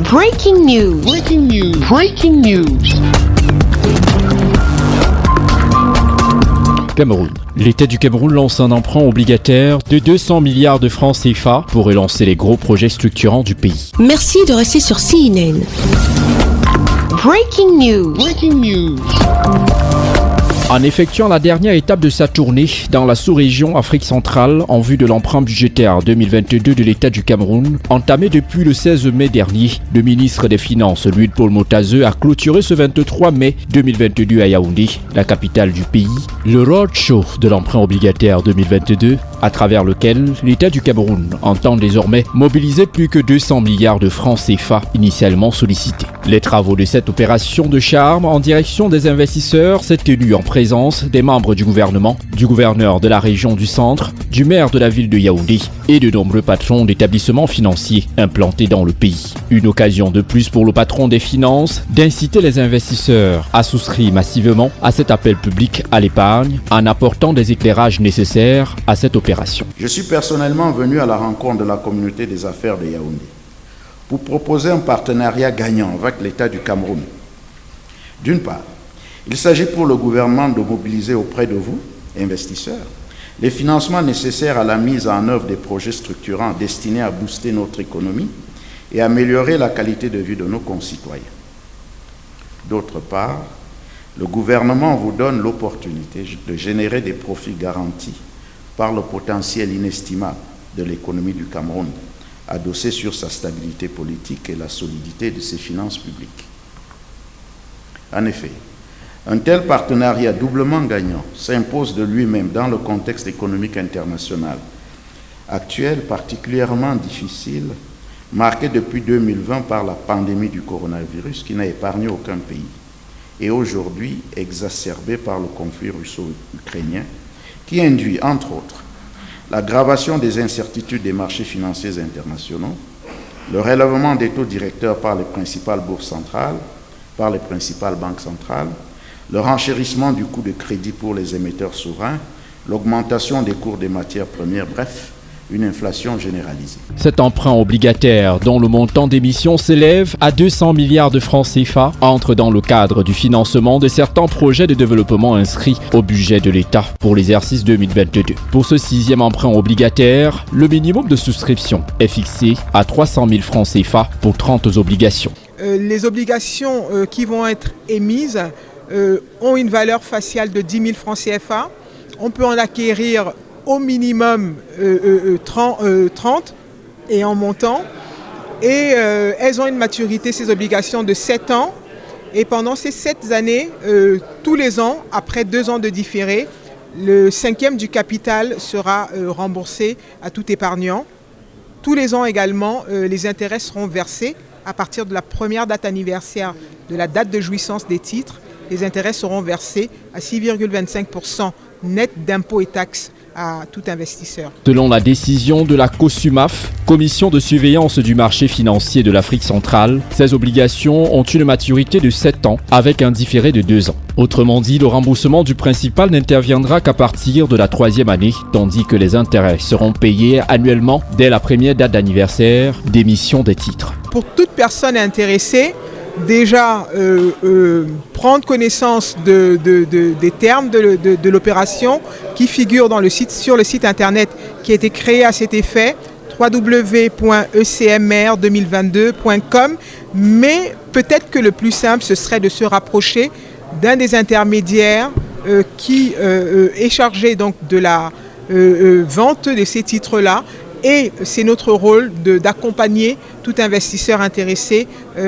Breaking news. Breaking news. Breaking news. Cameroun. L'État du Cameroun lance un emprunt obligataire de 200 milliards de francs CFA pour relancer les gros projets structurants du pays. Merci de rester sur CNN. Breaking news. Breaking news. En effectuant la dernière étape de sa tournée dans la sous-région Afrique centrale en vue de l'emprunt budgétaire 2022 de l'État du Cameroun, entamé depuis le 16 mai dernier, le ministre des Finances, Louis-Paul Motazeux, a clôturé ce 23 mai 2022 à Yaoundé, la capitale du pays, le roadshow de l'emprunt obligataire 2022, à travers lequel l'État du Cameroun entend désormais mobiliser plus que 200 milliards de francs CFA initialement sollicités. Les travaux de cette opération de charme en direction des investisseurs s'est tenu en présence des membres du gouvernement, du gouverneur de la région du centre, du maire de la ville de Yaoundé et de nombreux patrons d'établissements financiers implantés dans le pays. Une occasion de plus pour le patron des finances d'inciter les investisseurs à souscrire massivement à cet appel public à l'épargne en apportant des éclairages nécessaires à cette opération. Je suis personnellement venu à la rencontre de la communauté des affaires de Yaoundé pour proposer un partenariat gagnant avec l'État du Cameroun. D'une part, il s'agit pour le gouvernement de mobiliser auprès de vous, investisseurs, les financements nécessaires à la mise en œuvre des projets structurants destinés à booster notre économie et améliorer la qualité de vie de nos concitoyens. D'autre part, le gouvernement vous donne l'opportunité de générer des profits garantis par le potentiel inestimable de l'économie du Cameroun, adossé sur sa stabilité politique et la solidité de ses finances publiques. En effet, un tel partenariat doublement gagnant s'impose de lui-même dans le contexte économique international actuel particulièrement difficile, marqué depuis 2020 par la pandémie du coronavirus qui n'a épargné aucun pays, et aujourd'hui exacerbé par le conflit russo-ukrainien qui induit, entre autres, l'aggravation des incertitudes des marchés financiers internationaux, le relèvement des taux directeurs par les principales bourses centrales, par les principales banques centrales, le renchérissement du coût de crédit pour les émetteurs souverains, l'augmentation des cours des matières premières, bref, une inflation généralisée. Cet emprunt obligataire, dont le montant d'émission s'élève à 200 milliards de francs CFA, entre dans le cadre du financement de certains projets de développement inscrits au budget de l'État pour l'exercice 2022. Pour ce 6e emprunt obligataire, le minimum de souscription est fixé à 300 000 francs CFA pour 30 obligations. Les obligations qui vont être émises ont une valeur faciale de 10 000 francs CFA. On peut en acquérir au minimum 30 et en montant. Et elles ont une maturité, ces obligations, de 7 ans. Et pendant ces 7 années, tous les ans, après 2 ans de différé, le 5e du capital sera remboursé à tout épargnant. Tous les ans également, les intérêts seront versés à partir de la première date anniversaire de la date de jouissance des titres. Les intérêts seront versés à 6,25% net d'impôts et taxes à tout investisseur. Selon la décision de la COSUMAF, Commission de surveillance du marché financier de l'Afrique centrale, ces obligations ont une maturité de 7 ans avec un différé de 2 ans. Autrement dit, le remboursement du principal n'interviendra qu'à partir de la 3e année, tandis que les intérêts seront payés annuellement dès la première date d'anniversaire d'émission des titres. Pour toute personne intéressée, déjà prendre connaissance des termes de l'opération qui figurent sur le site internet qui a été créé à cet effet, www.ecmr2022.com, mais peut-être que le plus simple ce serait de se rapprocher d'un des intermédiaires qui est chargé donc de la vente de ces titres-là. Et c'est notre rôle d'accompagner tout investisseur intéressé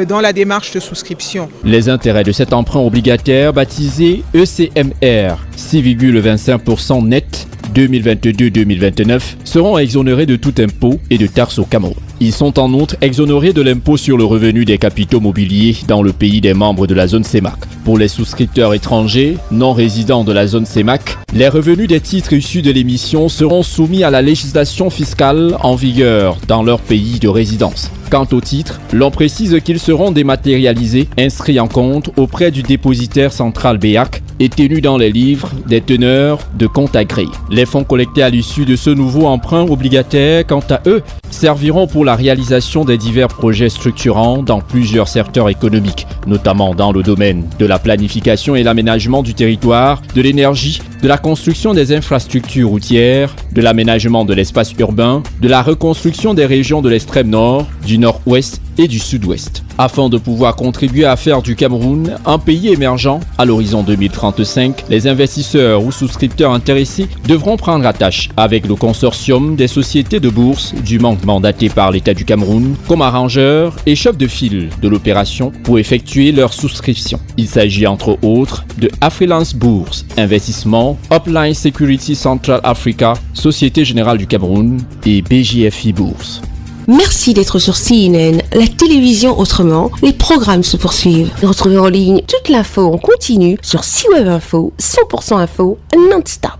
dans la démarche de souscription. Les intérêts de cet emprunt obligataire baptisé ECMR 6,25% net 2022-2029 seront exonérés de tout impôt et de taxes au Cameroun. Ils sont en outre exonérés de l'impôt sur le revenu des capitaux mobiliers dans le pays des membres de la zone CEMAC. Pour les souscripteurs étrangers non résidents de la zone CEMAC, les revenus des titres issus de l'émission seront soumis à la législation fiscale en vigueur dans leur pays de résidence. Quant aux titres, l'on précise qu'ils seront dématérialisés, inscrits en compte auprès du dépositaire central BEAC et tenus dans les livres des teneurs de comptes agréés. Les fonds collectés à l'issue de ce nouveau emprunt obligataire, quant à eux, serviront pour la réalisation des divers projets structurants dans plusieurs secteurs économiques, notamment dans le domaine de la planification et l'aménagement du territoire, de l'énergie, de la construction des infrastructures routières, de l'aménagement de l'espace urbain, de la reconstruction des régions de l'extrême nord, du nord-ouest et du sud-ouest, afin de pouvoir contribuer à faire du Cameroun un pays émergent à l'horizon 2035. Les investisseurs ou souscripteurs intéressés devront prendre attache avec le consortium des sociétés de bourse du Manque mandaté par l'État du Cameroun comme arrangeur et chef de file de l'opération pour effectuer leur souscription. Il s'agit entre autres de Afrilance Bourse Investissement, Upline Security Central Africa, Société Générale du Cameroun et BJFI Bourse. Merci d'être sur CNN, la télévision autrement. Les programmes se poursuivent. Retrouvez en ligne toute l'info en continu sur CWeb Info, 100% info, non-stop.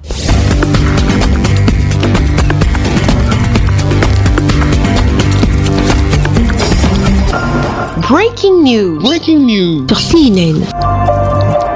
Breaking news. Breaking news. Sur CNN.